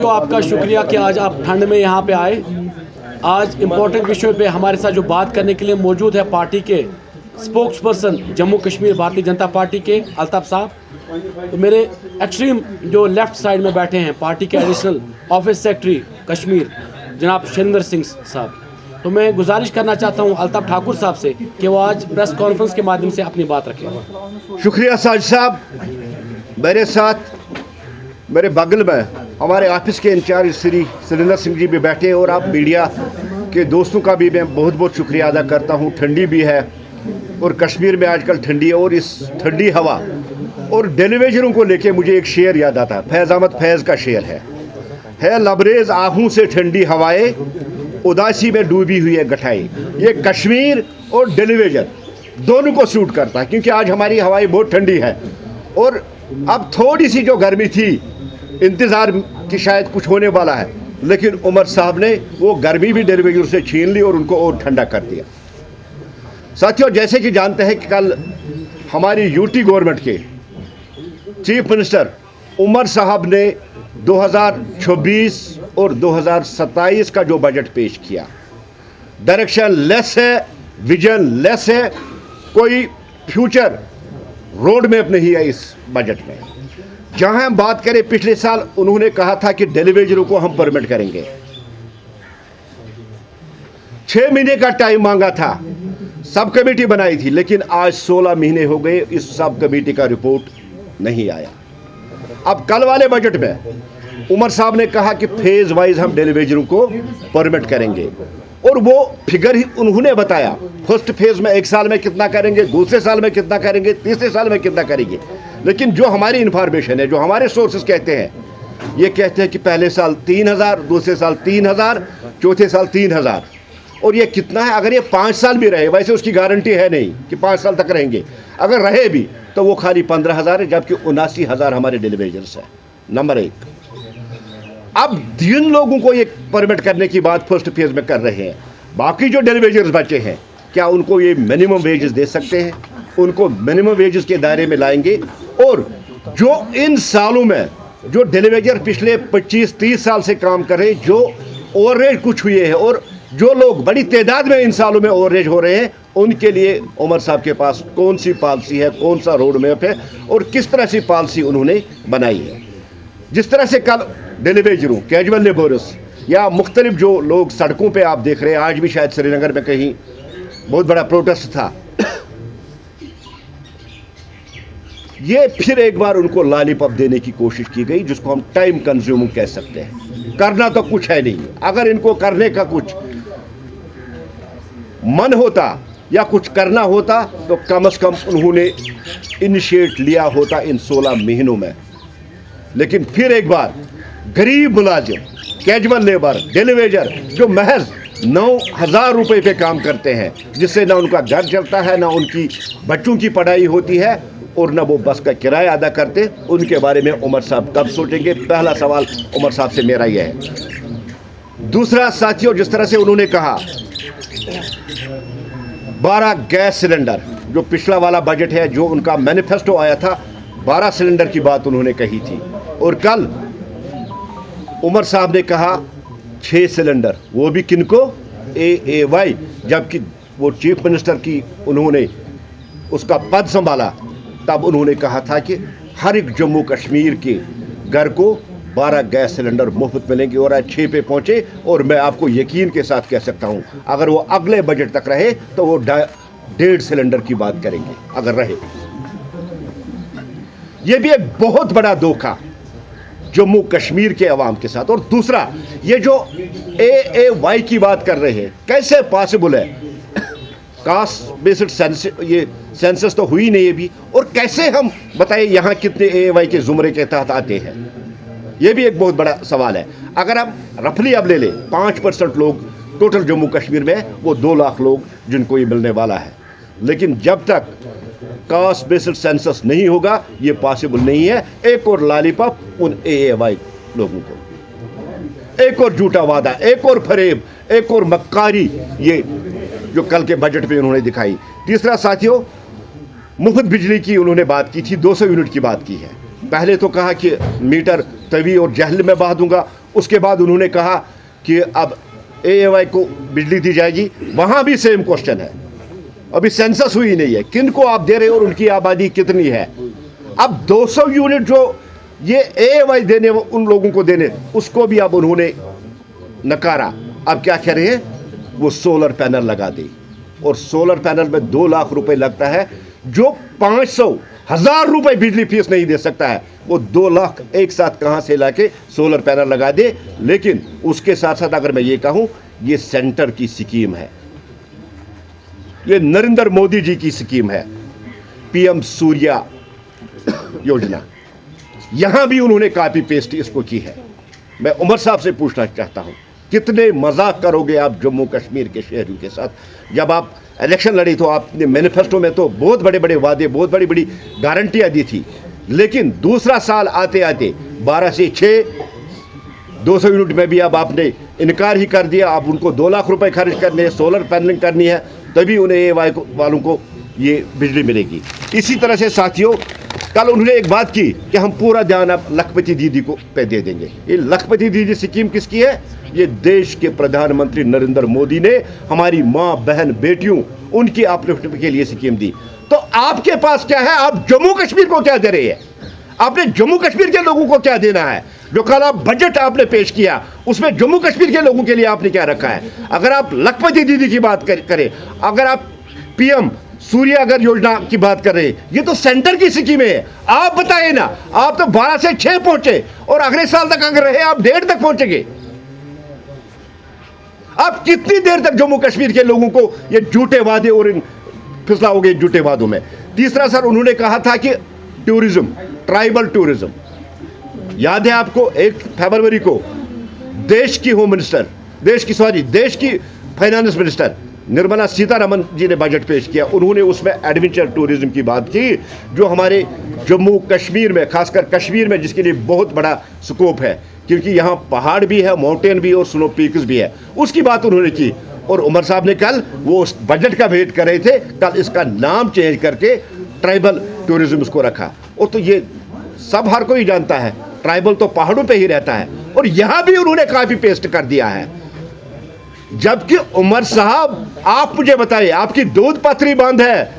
तो आपका शुक्रिया कि आज आप ठंड में यहाँ पे आए। आज इम्पोर्टेंट विषय पे हमारे साथ जो बात करने के लिए मौजूद है पार्टी के spokes person Jammu Kashmir Bharatiya Janata party के अल्ताफ साहब। तो मेरे एक्सट्रीम जो लेफ़्ट साइड में बैठे हैं पार्टी के एडिशनल ऑफिस सेक्रेटरी कश्मीर जनाब शरिंदर सिंह साहब। तो मैं गुजारिश करना चाहता हूँ अल्ताफ ठाकुर साहब से कि वो आज प्रेस कॉन्फ्रेंस के माध्यम से अपनी बात रखें। शुक्रिया साजिद साहब। मेरे साथ मेरे बगल में हमारे ऑफिस के इंचार्ज श्री शरिंदर सिंह जी भी बैठे हैं और आप मीडिया के दोस्तों का भी मैं बहुत बहुत शुक्रिया अदा करता हूँ। ठंडी भी है और कश्मीर में आजकल ठंडी है और इस ठंडी हवा और डेलीवेजरों को लेके मुझे एक शेर याद आता है। फैज़ अहमद फैज़ का शेर है लबरेज आहूं से ठंडी हवाएं, उदासी में डूबी हुई है गठाई। ये कश्मीर और डेलीवेजर दोनों को सूट करता है क्योंकि आज हमारी हवाएं बहुत ठंडी है और अब थोड़ी सी जो गर्मी थी इंतज़ार की शायद कुछ होने वाला है, लेकिन उमर साहब ने वो गर्मी भी डेलीवेजर से छीन ली और उनको और ठंडा कर दिया। साथियों, जैसे कि जानते हैं कि कल हमारी यूटी गवर्नमेंट के चीफ मिनिस्टर उमर साहब ने 2026 और 2027 का जो बजट पेश किया, डायरेक्शन लेस है, विजन लेस है, कोई फ्यूचर रोड मैप नहीं है इस बजट में। जहां हम बात करें, पिछले साल उन्होंने कहा था कि डेलीवेजरों को हम परमिट करेंगे, 6 महीने का टाइम मांगा था, सब कमेटी बनाई थी, लेकिन आज 16 महीने हो गए, इस सब कमेटी का रिपोर्ट नहीं आया। अब कल वाले बजट में उमर साहब ने कहा कि फेज वाइज हम डेलीवेजरों को परमिट करेंगे और वो फिगर ही उन्होंने बताया। फर्स्ट फेज में 1 साल में कितना करेंगे, दूसरे साल में कितना करेंगे, तीसरे साल में कितना करेंगे। लेकिन जो हमारी इंफॉर्मेशन है, जो हमारे सोर्सेस कहते हैं, ये कहते हैं कि पहले साल 3000, दूसरे साल 3000, चौथे साल 3000। और ये कितना है? अगर ये 5 साल भी रहे, वैसे उसकी गारंटी है नहीं कि 5 साल तक रहेंगे, अगर रहे भी तो वो खाली 15,000 है, जबकि 79,000 हमारे डेलीवेजर्स हैं। नंबर 1। अब जिन लोगों को ये परमिट करने की बात फर्स्ट फेज में कर रहे हैं, बाकी जो डेलीवेजर्स बचे हैं, क्या उनको ये मिनिमम वेजेस दे सकते हैं? उनको मिनिमम वेजेस के दायरे में लाएंगे। और जो इन सालों में जो डेलीवेजर पिछले 25-30 साल से काम कर रहे हैं, जो ओवररेज कुछ हुए हैं और जो लोग बड़ी तादाद में इन सालों में ओवररेज हो रहे हैं, उनके लिए उमर साहब के पास कौन सी पॉलिसी है, कौन सा रोड मैप है और किस तरह से पॉलिसी उन्होंने बनाई है। जिस तरह से कल डेलीवेजरों, कैजुअल लेबरर्स या मुख्तलिफ जो लोग सड़कों पे आप देख रहे हैं, आज भी शायद श्रीनगर में कहीं बहुत बड़ा प्रोटेस्ट था, ये फिर एक बार उनको लॉलीपॉप देने की कोशिश की गई, जिसको हम टाइम कंज्यूमिंग कह सकते हैं। करना तो कुछ है नहीं। अगर इनको करने का कुछ मन होता या कुछ करना होता तो कम से कम उन्होंने इनिशिएट लिया होता इन 16 महीनों में। लेकिन फिर एक बार गरीब मुलाजिम, कैजुअल लेबर, डेलीवेजर जो महज 9,000 रुपये पे काम करते हैं, जिससे ना उनका घर चलता है, ना उनकी बच्चों की पढ़ाई होती है और ना वो बस का किराया अदा करते, उनके बारे में उमर साहब कब सोचेंगे? पहला सवाल उमर साहब से मेरा यह है। दूसरा, साथियों, जिस तरह से उन्होंने कहा 12 गैस सिलेंडर, जो पिछला वाला बजट है, जो उनका मैनिफेस्टो आया था, 12 सिलेंडर की बात उन्होंने कही थी और कल उमर साहब ने कहा 6 सिलेंडर, वो भी किनको? AAY, जबकि वो चीफ मिनिस्टर की उन्होंने उसका पद संभाला, तब उन्होंने कहा था कि हर एक जम्मू कश्मीर के घर को 12 गैस सिलेंडर मुफ्त मिलेंगे और आज 6 पे पहुंचे। और मैं आपको यकीन के साथ कह सकता हूं, अगर वो अगले बजट तक रहे तो वो 1.5 सिलेंडर की बात करेंगे, अगर रहे। ये भी एक बहुत बड़ा धोखा जम्मू कश्मीर के अवाम के साथ। और दूसरा, ये जो AAY की बात कर रहे हैं, कैसे पॉसिबल है? कास्ट बेस्ड सेंसस तो हुई नहीं है भी, और कैसे हम बताइए यहाँ कितने AAY के जुमरे के तहत आते हैं? ये भी एक बहुत बड़ा सवाल है। अगर हम रफली अब ले लें 5% लोग टोटल जम्मू कश्मीर में, वो 2 लाख लोग जिनको ये मिलने वाला है। लेकिन जब तक कास्ट बेस्ड सेंसस नहीं होगा, ये पॉसिबल नहीं है। एक और लॉलीपॉप उन AAY लोगों को, एक और झूठा वादा, एक और फरेब, एक और मक्कारी, ये जो कल के बजट में उन्होंने दिखाई। तीसरा, साथियों, मुफ्त बिजली की उन्होंने बात की थी, 200 यूनिट की बात की है। पहले तो कहा कि मीटर तवी और जहल में बहा दूंगा, उसके बाद उन्होंने कहा कि अब AAY को बिजली दी जाएगी, वहाँ भी सेम क्वेश्चन है। अभी सेंसस हुई नहीं है, किन को आप दे रहे हो और उनकी आबादी कितनी है। अब 200 यूनिट जो ये AAY देने उन लोगों को देने, उसको भी अब उन्होंने नकारा। अब क्या कह रहे हैं, वो सोलर पैनल लगा दे, और सोलर पैनल में 2 लाख रुपए लगता है। जो 500,000 रुपए बिजली फीस नहीं दे सकता है, वो 2 लाख एक साथ कहां से लाके सोलर पैनल लगा दे। लेकिन उसके साथ साथ अगर मैं ये कहूं, ये सेंटर की स्कीम है, ये नरेंद्र मोदी जी की स्कीम है, PM सूर्या योजना। यहां भी उन्होंने कॉपी पेस्ट इसको की है। मैं उमर साहब से पूछना चाहता हूं, कितने मजाक करोगे आप जम्मू कश्मीर के शहरियों के साथ। जब आप इलेक्शन लड़ी तो आपने मैनिफेस्टो में तो बहुत बड़े बड़े वादे, बहुत बड़ी बड़ी गारंटियां दी थी, लेकिन दूसरा साल आते आते 12 से 6 200 यूनिट में भी अब आपने इनकार ही कर दिया। अब उनको 2 लाख रुपए खर्च करने, सोलर पैनलिंग करनी है, तभी उन्हें AAY वालों को ये बिजली मिलेगी। इसी तरह से साथियों, कल उन्होंने एक बात की कि हम पूरा ध्यान अब लखपति दीदी को पे दे देंगे। ये लखपति दीदी स्कीम किसकी है? ये देश के प्रधानमंत्री नरेंद्र मोदी ने हमारी माँ बहन बेटियों उनकी अपलिफ्टमेंट के लिए स्कीम दी। तो आपके पास क्या है? आप जम्मू कश्मीर को क्या दे रहे हैं? आपने जम्मू कश्मीर के लोगों को क्या देना है? जो कल आप बजट आपने पेश किया, उसमें जम्मू कश्मीर के लोगों के लिए आपने क्या रखा है? अगर आप लखपति दीदी की बात करें, अगर आप PM सूर्य अगर योजना की बात कर रहे हैं, ये तो सेंटर की स्कीम है। आप बताइए ना, आप तो 12 से 6 पहुंचे और अगले साल तक अगर रहे आप 1.5 तक पहुंचेंगे। आप कितनी देर तक जम्मू कश्मीर के लोगों को ये झूठे वादे और इन फिसलाओगे झूठे वादों में। तीसरा सर, उन्होंने कहा था कि टूरिज्म, ट्राइबल टूरिज्म, याद है आपको 1 फरवरी को देश की होम मिनिस्टर, देश की फाइनेंस मिनिस्टर निर्मला सीतारमन जी ने बजट पेश किया। उन्होंने उसमें एडवेंचर टूरिज्म की बात की, जो हमारे जम्मू कश्मीर में, खासकर कश्मीर में, जिसके लिए बहुत बड़ा स्कोप है, क्योंकि यहाँ पहाड़ भी है, माउंटेन भी और स्नो पीक्स भी है, उसकी बात उन्होंने की। और उमर साहब ने कल वो उस बजट का वेट कर रहे थे, कल इसका नाम चेंज करके ट्राइबल टूरिज्म उसको रखा। और तो ये सब हर कोई जानता है, ट्राइबल तो पहाड़ों पे ही रहता है, और यहाँ भी उन्होंने कॉपी पेस्ट कर दिया है। जबकि उमर साहब, आप मुझे बताइए, आपकी दूध पथरी बंद है,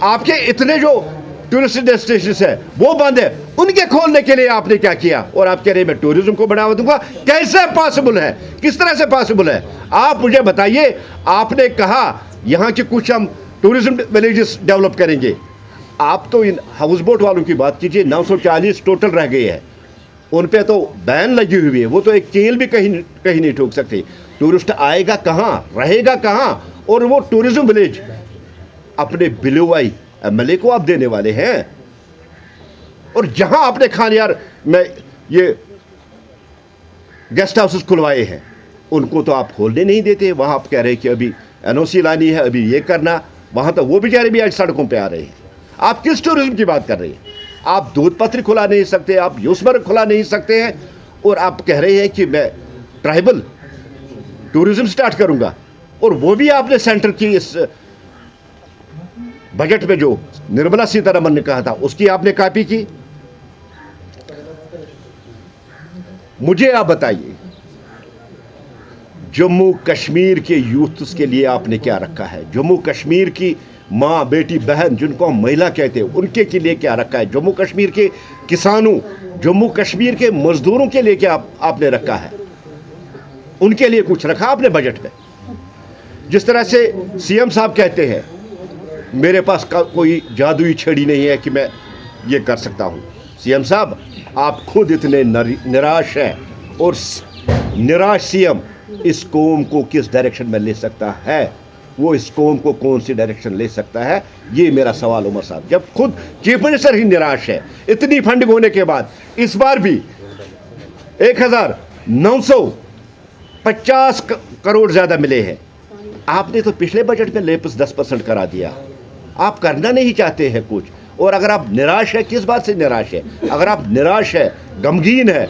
आपके इतने जो टूरिस्ट डेस्टिनेशन है वो बंद है, उनके खोलने के लिए आपने क्या किया? और आप कह रहे हैं मैं टूरिज्म को बढ़ावा दूंगा। कैसे पॉसिबल है? किस तरह से पॉसिबल है? आप मुझे बताइए। आपने कहा यहाँ के कुछ हम टूरिज्म विलेजेस डेवलप करेंगे। आप तो इन हाउस बोट वालों की बात कीजिए, 940 टोटल रह गए हैं, उन पे तो बैन लगी हुई है, वो तो एक कील भी कहीं नहीं ठोक सकते। टूरिस्ट आएगा कहाँ, रहेगा कहाँ? और वो टूरिज्म विलेज अपने बिलोवाई MLA को आप देने वाले हैं। और जहां आपने खानियार में ये गेस्ट हाउसेस खुलवाए हैं, उनको तो आप खोलने नहीं देते। वहां आप कह रहे हैं कि अभी NOC लानी है, अभी ये करना, वहां तो वो बेचारे भी आज सड़कों पे आ रहे हैं। आप किस टूरिज्म की बात कर रहे हैं? आप दूध पत्री खुला नहीं सकते, आप यूसमर खुला नहीं सकते हैं, और आप कह रहे हैं कि मैं ट्राइबल टूरिज्म स्टार्ट करूंगा। और वो भी आपने सेंटर की इस बजट में जो निर्मला सीतारमन ने कहा था, उसकी आपने कॉपी की। मुझे आप बताइए, जम्मू कश्मीर के यूथ्स के लिए आपने क्या रखा है? जम्मू कश्मीर की माँ, बेटी, बहन, जिनको हम महिला कहते हैं, उनके के लिए क्या रखा है? जम्मू कश्मीर के किसानों, जम्मू कश्मीर के मजदूरों के लिए क्या आपने रखा है? उनके लिए कुछ रखा आपने बजट में? जिस तरह से CM साहब कहते हैं, मेरे पास कोई जादुई छड़ी नहीं है कि मैं ये कर सकता हूँ। CM साहब, आप खुद इतने निराश हैं, और निराश CM इस कौम को किस डायरेक्शन में ले सकता है? वो इस कौम को कौन सी डायरेक्शन ले सकता है? ये मेरा सवाल उमर साहब। जब खुद चीफ मिनिस्टर ही निराश है, इतनी फंडिंग होने के बाद, इस बार भी 1950 करोड़ ज़्यादा मिले हैं। आपने तो पिछले बजट में लेपस 10% करा दिया। आप करना नहीं चाहते हैं कुछ। और अगर आप निराश है, किस बात से निराश है? अगर आप निराश है, गमगीन है,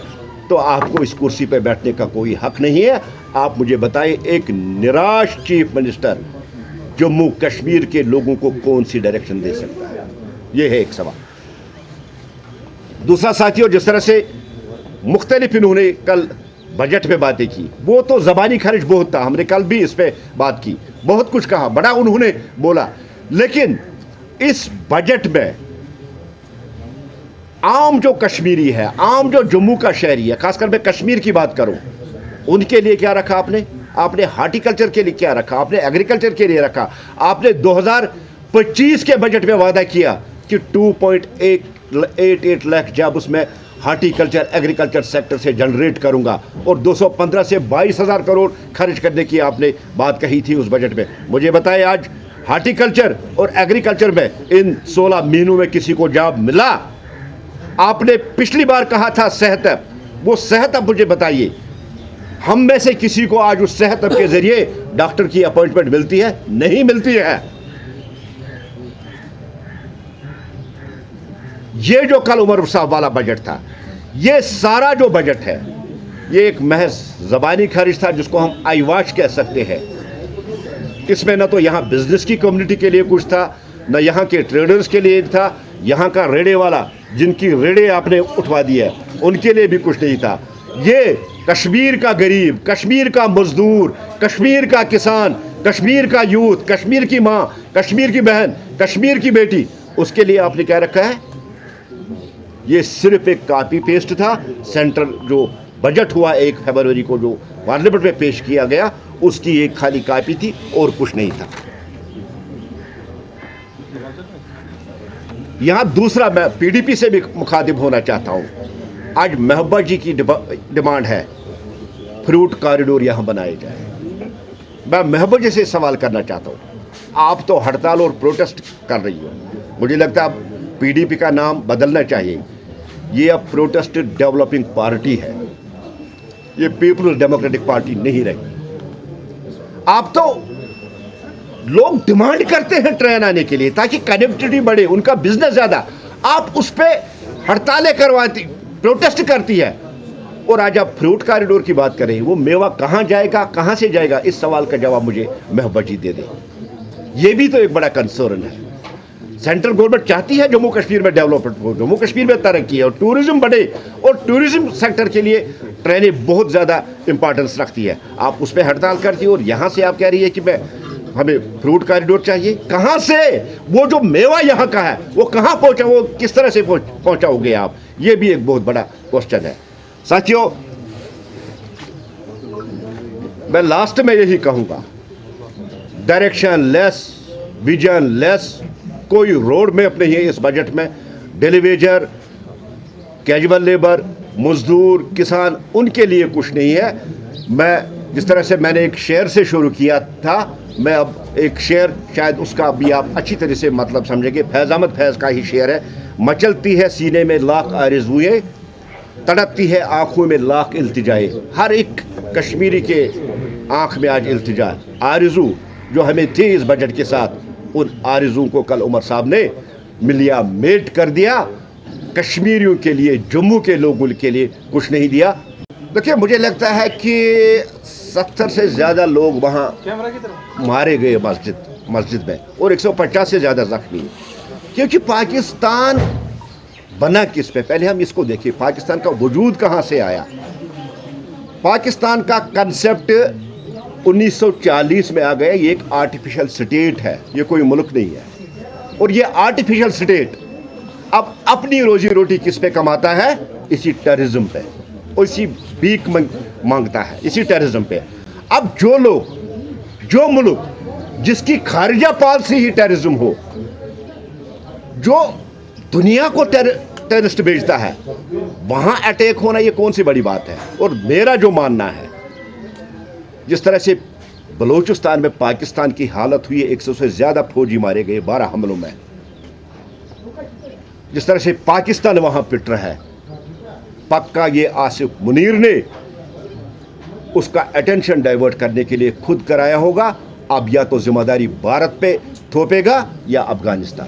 तो आपको इस कुर्सी पर बैठने का कोई हक नहीं है। आप मुझे बताइए, एक निराश चीफ मिनिस्टर जम्मू कश्मीर के लोगों को कौन सी डायरेक्शन दे सकता है? यह है एक सवाल। दूसरा साथियों, जिस तरह से मुख्तलिफ इन्होंने कल बजट पे बातें की, वो तो ज़बानी खर्च बहुत था, हमने कल भी इस पे बात की, बहुत कुछ कहा, बड़ा उन्होंने बोला। लेकिन इस बजट में आम जो कश्मीरी है, आम जो जम्मू का शहरी है, खासकर मैं कश्मीर की बात करूं, उनके लिए क्या रखा आपने हार्टिकल्चर के लिए क्या रखा, आपने एग्रीकल्चर के लिए रखा। आपने 2025 के बजट में वादा किया कि 2.88 लाख जॉब उसमें हार्टिकल्चर एग्रीकल्चर सेक्टर से जनरेट करूंगा, और 215 से 22,000 करोड़ खर्च करने की आपने बात कही थी उस बजट में। मुझे बताएं, आज हार्टिकल्चर और एग्रीकल्चर में इन 16 महीनों में किसी को जॉब मिला? आपने पिछली बार कहा था सेहत ऐप, वो सेहत ऐप मुझे बताइए, हम में से किसी को आज उस सेहत ऐप के जरिए डॉक्टर की अपॉइंटमेंट मिलती है? नहीं मिलती है। ये जो कल उमर साहब वाला बजट था, ये सारा जो बजट है, ये एक महज ज़बानी खर्च था जिसको हम आई वॉश कह सकते हैं। इसमें न तो यहाँ बिजनेस की कम्युनिटी के लिए कुछ था, न यहाँ के ट्रेडर्स के लिए था, यहाँ का रेड़े वाला जिनकी रेड़े आपने उठवा दी है उनके लिए भी कुछ नहीं था। ये कश्मीर का गरीब, कश्मीर का मजदूर, कश्मीर का किसान, कश्मीर का यूथ, कश्मीर की माँ, कश्मीर की बहन, कश्मीर की बेटी, उसके लिए आपने क्या रखा है? ये सिर्फ एक कॉपी पेस्ट था। सेंट्रल जो बजट हुआ 1 फरवरी को जो पार्लियामेंट में पेश किया गया, उसकी एक खाली कॉपी थी और कुछ नहीं था। यहां दूसरा, मैं पीडीपी से भी मुखातिब होना चाहता हूं। आज महबूबा जी की डिमांड है फ्रूट कॉरिडोर यहां बनाए जाए। मैं महबूबा जी से सवाल करना चाहता हूं, आप तो हड़ताल और प्रोटेस्ट कर रही हो, मुझे लगता है अब पीडीपी का नाम बदलना चाहिए। ये अब प्रोटेस्ट डेवलपिंग पार्टी है, ये पीपल्स डेमोक्रेटिक पार्टी नहीं रही। आप तो लोग डिमांड करते हैं ट्रेन आने के लिए ताकि कनेक्टिविटी बढ़े, उनका बिजनेस ज्यादा, आप उस पर हड़तालें करवाती, प्रोटेस्ट करती है। और आज आप फ्रूट कॉरिडोर की बात करें, वो मेवा कहां जाएगा, कहां से जाएगा, इस सवाल का जवाब मुझे महबूबा जी दे दे। ये भी तो एक बड़ा कंसर्न है। सेंट्रल गवर्नमेंट चाहती है जम्मू कश्मीर में डेवलपमेंट हो, जम्मू कश्मीर में तरक्की है और टूरिज्म बढ़े, और टूरिज्म सेक्टर के लिए ट्रेनें बहुत ज़्यादा इंपॉर्टेंस रखती है। आप उस पर हड़ताल करती हो और यहाँ से आप कह रही है कि हमें फ्रूट कॉरिडोर चाहिए। कहाँ से? वो जो मेवा यहाँ का है वो कहाँ पहुँचा, वो किस तरह से पहुँचाओगे आप? ये भी एक बहुत बड़ा क्वेश्चन है। साथियों, मैं लास्ट में यही कहूँगा, डायरेक्शन लेस, विजन लेस, कोई रोड मैप नहीं है इस बजट में। डेलीवेजर, कैजुअल लेबर, मजदूर, किसान, उनके लिए कुछ नहीं है। मैं जिस तरह से मैंने एक शेर से शुरू किया था, मैं अब एक शेर, शायद उसका भी आप अच्छी तरह से मतलब समझेंगे। फैज़ अहमद फैज़ का ही शेर है। मचलती है सीने में लाख आरज़ुएं, तड़पती है आंखों में लाख इल्तिजाए। हर एक कश्मीरी के आंख में आज इल्तिजा, आरज़ू जो हमें थी इस बजट के साथ, उन आरज़ू को कल उमर साहब ने मिलिया मेट कर दिया। कश्मीरियों के लिए, जम्मू के लोगों के लिए कुछ नहीं दिया। देखिए, मुझे लगता है कि 70 से ज़्यादा लोग वहाँ मारे गए मस्जिद में, और 150 से ज़्यादा जख्मी। क्योंकि पाकिस्तान बना किस पे? पहले हम इसको देखिए, पाकिस्तान का वजूद कहाँ से आया। पाकिस्तान का कंसेप्ट 1940 में आ गया। ये एक आर्टिफिशियल स्टेट है, ये कोई मुल्क नहीं है। और ये आर्टिफिशियल स्टेट अब अपनी रोजी रोटी किस पे कमाता है? इसी टेररिज्म पे, और इसी भीख मांगता है, इसी टेररिज्म पे। अब जो लोग, जो मुल्क जिसकी खारिजा पॉलिसी ही टेररिज्म हो, जो दुनिया को टेररिस्ट भेजता है, वहां अटैक होना ये कौन सी बड़ी बात है? और मेरा जो मानना है, जिस तरह से बलूचिस्तान में पाकिस्तान की हालत हुई है, 100 से ज़्यादा फौजी मारे गए 12 हमलों में, जिस तरह से पाकिस्तान वहां पिट रहा है, पक्का ये आसिफ मुनीर ने उसका अटेंशन डाइवर्ट करने के लिए खुद कराया होगा। अब या तो जिम्मेदारी भारत पे थोपेगा या अफगानिस्तान।